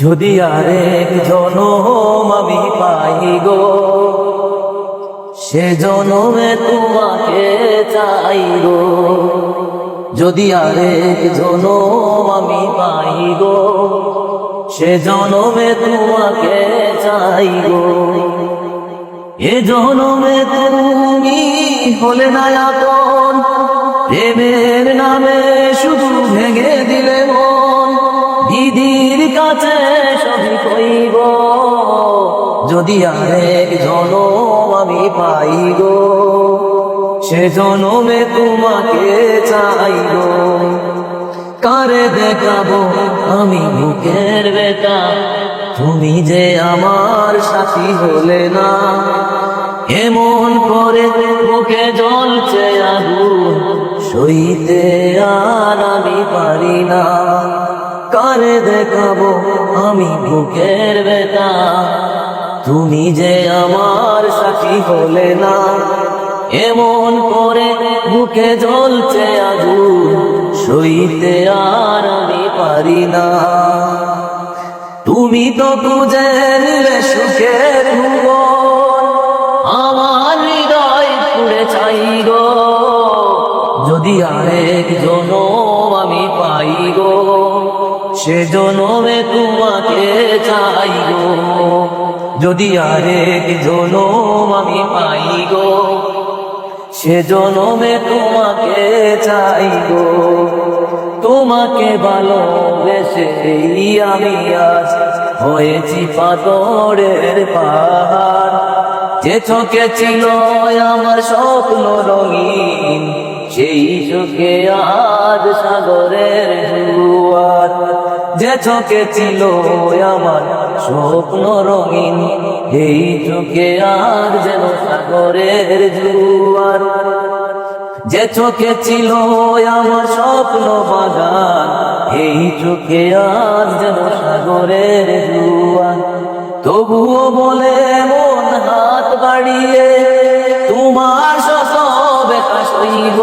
যদি আরেক জনম আমি পাই গো, সে জনমে তোমাকে চাই গো। যদি আরেক জনম আমি পাই গো, সে জনমে তোমাকে চাই গো। এ জনমে তুমি হলে না আপন, প্রেমের নামে শুধু ভেঙে দিলে মন। দিদির কাছে সবই কইব, যদি আরেক জনম আমি পাই গো, সে জনমে তোমাকে চাই গো। কারে দেখাবো আমি বুকের ব্যথা, তুমি যে আমার সাথী হলে না। এমন করে বুকে জ্বলছে আগুন, সইতে আর আমি পারি না। কারে দেখাবো আমি বুকের ব্যথা, তুমি যে আমার সাথী হলে না। এমন করে বুকে জ্বলছে আগুন, সইতে আর আমি পারি না। তুমি তো খুঁজে নিলে সুখের ভুবন, আমার হৃদয় পুড়ে চাই গো। যদি আরেক জনম আমি পাই গো, সে জনমে তোমাকে চাই গো। যদি আরেক জনম আমি পাই গো, সে জনমে তোমাকে চাই গো। তোমাকে ভালোবেসে আমি আজ হয়েছি পাথরের পাহাড়। যে চোখে ছিল আমার স্বপ্ন রঙিন, সেই চোখে আজ সাগরের জোয়ার। যে চোখে ছিল আমার স্বপ্ন রঙিন, এই চোখে আজ যেন সাগরের জোয়ার। যে চোখে ছিল আমার স্বপ্ন বাগান, এই চোখে আজ যেন সাগরের জোয়ার। তবুও বলে মন হাত বাড়িয়ে তোমার শত ব্যথা সইব।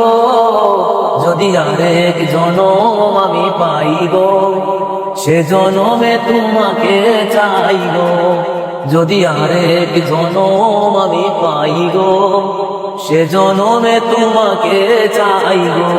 যদি আরেক জনম আমি পাই গো, সে জনমে তোমাকে চাই গো। যদি আরেক জনম আমি পাই গো, সে জনমে তোমাকে চাই গো।